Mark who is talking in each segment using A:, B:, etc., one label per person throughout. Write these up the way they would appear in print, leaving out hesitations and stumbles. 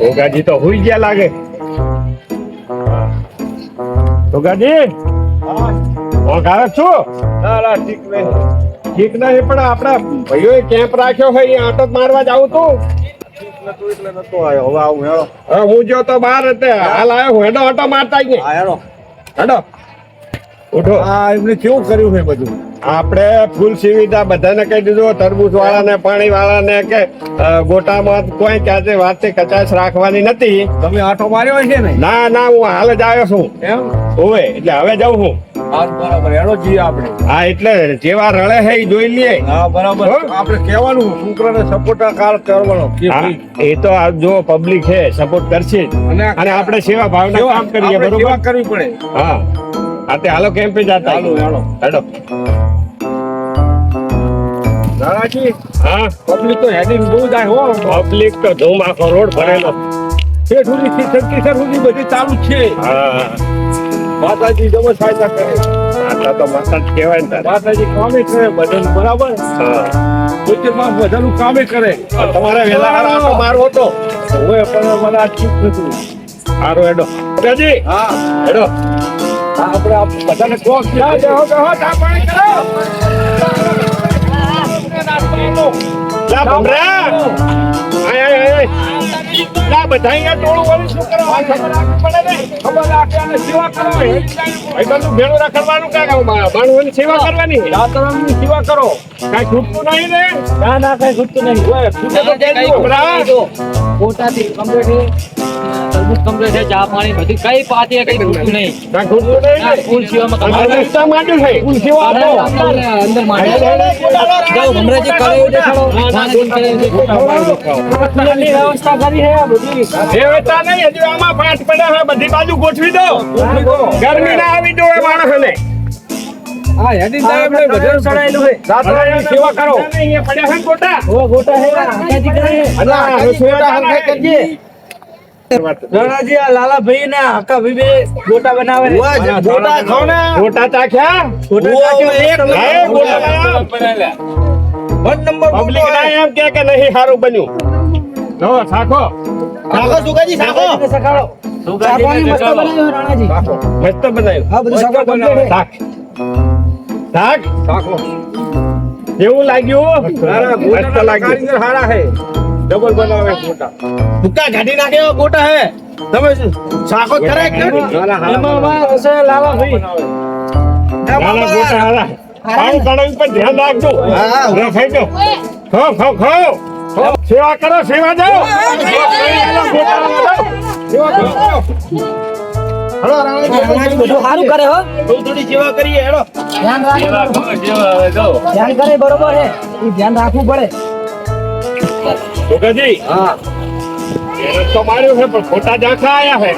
A: ભોગાજી તો હુઈ ગયા લાગે. ભોગાજી ઓગાવે છો? ઠીક નહીં પણ આપડા ભાઈઓએ કેમ્પ રાખ્યો હોય એ આટો મારવા જાવ તું. હું જો તો બહાર હાલ આવ્યો હું હેડો આટો મારતા હેડો ઉઠો.
B: એમને કેવું કર્યું છે બધું?
A: આપણે ફૂલ સુવિધા બધાને કહી દીધું, તરબૂચ વાળાને, પાણી વાળાને કે ગોટામાં કોઈ ક્યાં વાતે કચાશ રાખવાની નથી.
B: તમે આટો માર્યો છે ને?
A: ના હું હાલ જ આવ્યો છું.
B: એમ
A: ઓવે એટલે હવે જાઉં હું.
B: બરાબર હેડો જઈએ આપણે.
A: હા એટલે જેવા રળે છે એ જોઈ લઈએ.
B: હા બરાબર. આપણે કહેવાનું છોકરાને સપોર્ટ કરવાનો.
A: એ તો જો પબ્લિક છે સપોર્ટ કરશે જ. અને આપણે સેવા ભાવના કામ કરીએ બરોબર
B: કરવી પડે.
A: હા આતે હાલો કેમ્પે જતા હેડો.
B: દાદાજી
A: હા
B: પબ્લિક તો હેડિંગ બહુ જાય હો.
A: પબ્લિક તો ધૂમ આખો રોડ ભરેલો.
B: શેઠ સુધી શંકરેશ્વર સુધી બધી ચાલુ જ છે.
A: હા
B: માતાજી જબર સહાયતા કરે.
A: આટલા તો મસ્ત જ કહેવાય ને તારે.
B: માતાજી કામે કરે બધાનું બરાબર.
A: હા
B: ગુજરાતમાં બધાનું કામે કરે.
A: તમારે વેલા હારો મારવો તો
B: હવે પણ મને આ ચૂક નતું.
A: હારો હેડો. રાજી
B: હા
A: હેડો.
B: આપણે બધાને કોક ચા પાણી કરો.
A: લા ભમરા આય લા બધા અહીંયા ટોળું વાળી શું કરવા ખબર રાખવી પડે ને.
B: ખબર રાખે અને સેવા કરો.
A: ભાઈ બધું ભેળું રાખવાનું કાકા માણસોની સેવા કરવાની.
B: દાતારાની સેવા કરો.
A: કાંઈ છૂટતું નહીં ને.
B: ના કઈ છૂટતું નહીં. હોય છૂટે તો કહેજો.
A: ભમરા
C: કોટાથી કમ્પ્લીટ તરબૂચ કમ્પ્લીટ છે, ચા પાણી બધું કઈ પાતી કઈ છૂટતું નહીં.
A: કાંઈ છૂટતું નહીં ને.
C: ફૂલ સેવામાં
A: અમારે રસ્તા માંડ્યું છે. ફૂલ સેવા આપો.
C: અંદર માંડ્યું. જાઓ ભમરાજી કળાયું દેખાડો. પાણી
B: વ્યવસ્થા કરી છે બધી.
A: વ્યવસ્થા નહીં હજુ આમાં પાંચ પડ્યા છે બધી બાજુ ગોઠવી દો. ગરમી ના આવી જોઈએ માણસોને.
B: હા હેડી સાહેબ ને ભજન ચડાયેલું છે. દાતારાની સેવા કરો.
A: અહીંયા પડ્યા છે ગોટા.
B: ગોટા હે આકાજી કરે.
A: અને આ રસોઈયા હરખે કરજે.
B: રણાજી આ લાલાભાઈ ને આકા ભાઈ ગોટા બનાવે છે.
A: ગોટા ખાઓ ને. ગોટા ચાખ્યા?
B: ગોટા ચાખ્યા?
A: હે, ગોટા બનાવ્યા?
B: વન નંબર
A: પબ્લિક ના એમ કે નહીં સારું બન્યું. જો સાખો
B: સખાડો. ચા પાણી મસ્ત બનાવ્યું રાણાજી.
A: મસ્ત બનાવ્યું.
B: હા બધું સખાડો complete છે.
A: શાક શાક
B: સાખો.
A: કેવું લાગ્યું? મસ્ત
B: ગોટા
A: લાગ્યું.
B: કારીગર સારા છે. ડબલ બનાવે ગોટા. ભૂકા કાઢી નાખે એવા ગોટા હે. તમે શાકો કરે કે એમાં હશે લાલાભાઈ.
A: નાના ગોટા હારા. પાણી કડાવી પર ધ્યાન રાખજો. ખાઈ દો. ખાઓ ખાઓ ખાઓ. સેવા કરો સેવા જાઓ. સેવા કરો.
B: હલો રાણાજી બધું સારું કરે હો. થોડી સેવા કરીએ હેડો. ધ્યાન રાખે ધ્યાન કરે બરોબર છે. એ ધ્યાન રાખવું પડે.
A: ભોગાજી
B: હા
A: તો માર્યું છે પણ ખોટા ઝાંખા આયા છે.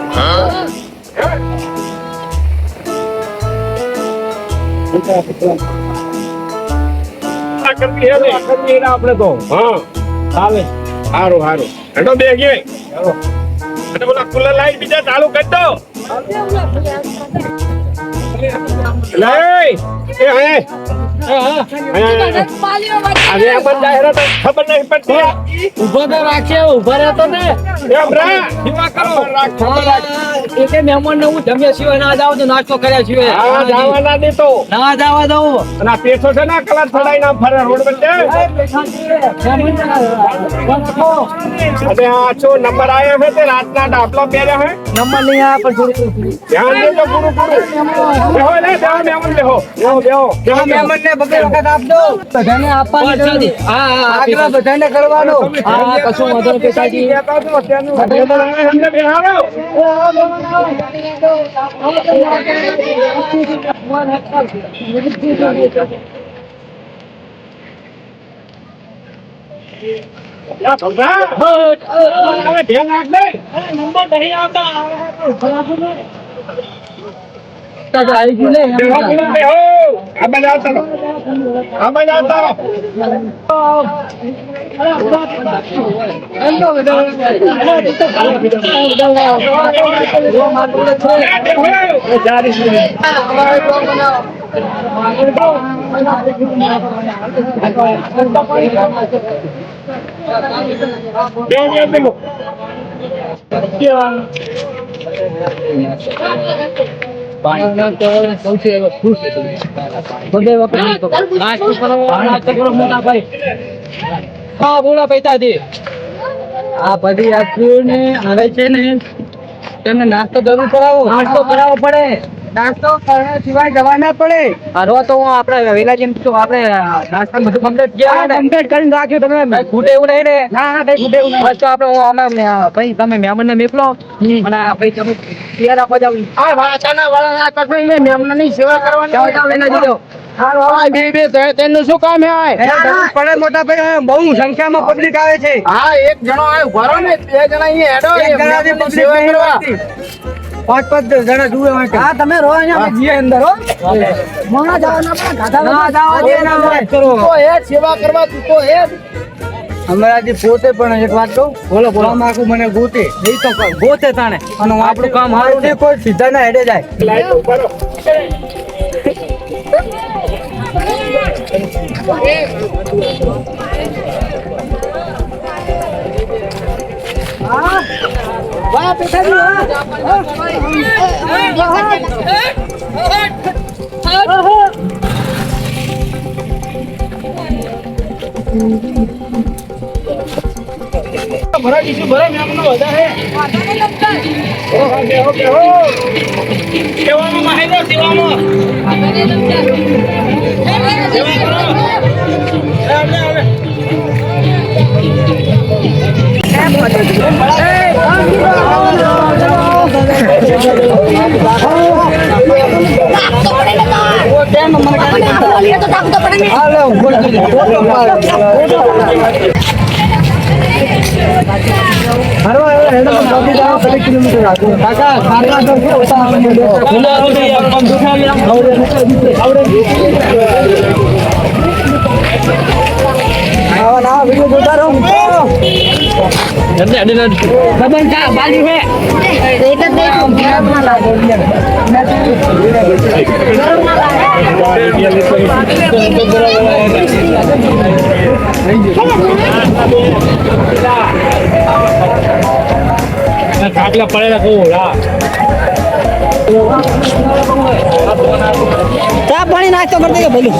A: આ કરવી છે ને.
B: આપણે તો
A: હા
B: ચાલે.
A: સારું સારું હેડો બે ગે અને બોલા કુલર લાઈટ બીજા ચાલુ કરી દો. લે એ હે આજે એમ જાહેરાત ખબર નહીં પડતી.
C: ઉભો તો રાખશે, ઉભા રહેતો ને.
A: એમ રા સેવા કરો. ખબર રાખ.
C: એકે મહેમાન ને હું જમ્યા સિવાય ના જાવ તો નાસ્તો કર્યા સિવાય
A: આ જવાના દેતો
C: ના જવા દઉં.
A: અને આ પેસો છે ને કલર છડાઈ ના ફરે રોડ વચ્ચે. અને આ છો નંબર આવ્યો છે તે રાતના ડાપલો પહેર્યો છે.
C: નંબર નહીં આ પણ થોડું
A: ધ્યાન દેજો પૂરું બેહો લે બેહો મેમન બેહો બેહો
B: મહેમાન ને બબે વખત આપજો. બધાને આપવાની
C: હા
B: આગળ બધાને કરવાનું.
C: હા કશું વાંધો નહીં પેશાજી.
A: અમને બેહારો. યા ભગવાન હવે ધ્યાન રાખ દે.
C: નંબર નહીં આવતા.
A: બેહો બેહો આ બનાવતા રહો. આ બનાવતા રહો. બેહો બેહો
C: હા બોલા પૈતાજી આ બધી યાત્રીઓને આવે છે ને તેમને નાસ્તો જરૂર કરાવો. નાસ્તો કરાવવો પડે. નાસ્તો કર્યા સિવાય જવા ના પડે. હરવા તો આપણે વેલાજી તો આપણે નાસ્તા બધું કમ્પ્લીટ ગયા ને કમ્પ્લીટ કરીને રાખ્યું તમે ખૂટે એવું નહીં ને. ના કઈ ખૂટે એવું નહીં. બસ તો આપણે અમે ભાઈ તમે મહેમાનને મોકલો અને ભાઈ તમે તૈયાર આપવા જાવ. આ વાળાના વાળા કઈ મહેમાનની સેવા કરવાની. જાવ જાવ લઈને જજો. તેનું શું કામ હે? પડે મોટા ભાઈ બહુ સંખ્યામાં પબ્લિક આવે છે. હા એક જણો આવે ભરો ને બે જણા અહીંયા હેડો એક જણાની પબ્લિક સેવા કરવા. પાંચ જણા જુએ માટે. હા તમે રહો અહીંયા જીએ અંદર હો. મોણા જવાના પણ ગાધા ના જવા દે ના વાત કરો. તો એ સેવા કરવા તું તો એ અમારાજી પોતે પણ એક વાત કહું. બોલો બોલો. કામ આખું મને ગોતે. એ તો ગોતે તાણે અને આપણું કામ હારું ને કોઈ સીધા ના હેડે જાય.
A: લાઈટ ઉપર
B: વાહ પેઠાજી ભરા દીશું ભરા મેમનો વધારે સેવામાં માહિતી સેવામાં
C: કાટલા પડેલા ચા પાણી નાસ્તો કરતો કે ભલું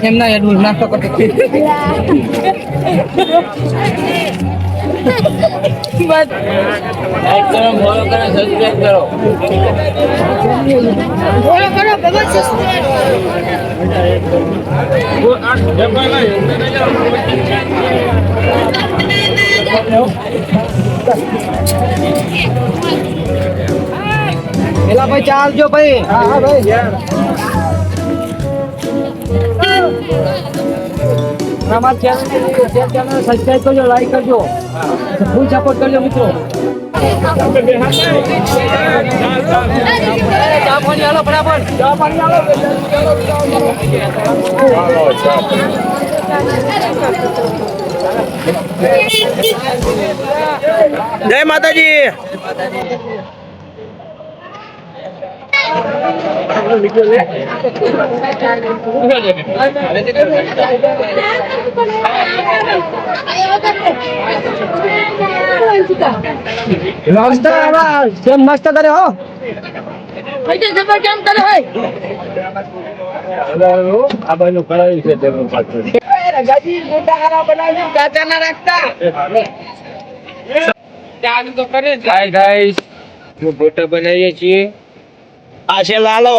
C: એમના હેડવું નાસ્તો કરતો પેલા ભાઈ ચાલજો ભાઈ. હા ભાઈ અમારા ચેનલ સબસ્ક્રાઇબ કરજો, લાઈક કરજો, ફૂલ સપોર્ટ કરજો મિત્રો. ચા પાણી આલો બરાબર. ચા પાણી આલો. જય માતાજી. મસ્ત કરે હો
A: આ બાજુ કરાવી છે તેનું પાછળ
C: ફોટો બનાવીએ છીએ.
B: આ છે લાલો.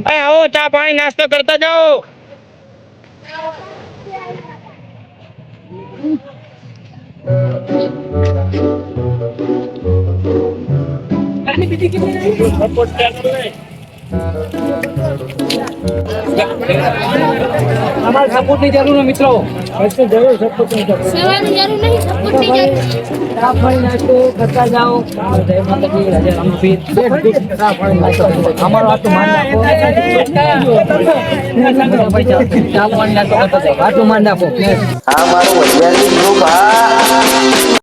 C: આવો ચા પાણી નાસ્તો કરતા જાઓ.
A: સપોર્ટ ચાલુ રહે.
C: અમારા સપોર્ટની જરૂર છે મિત્રો.
D: સેવાની જરૂર નહીં, સપોર્ટની જરૂર.
C: ચા પાણી નાસ્તો કરતા જાઓ. જય માતાજી, રાજા રામપીર. અમારો આટલું માન રાખો. ચા પાણી નાસ્તો કરતા જાઓ. આટલું માન રાખો.
E: આ મારું વૈજ્ઞાનિક ગ્રુપ આ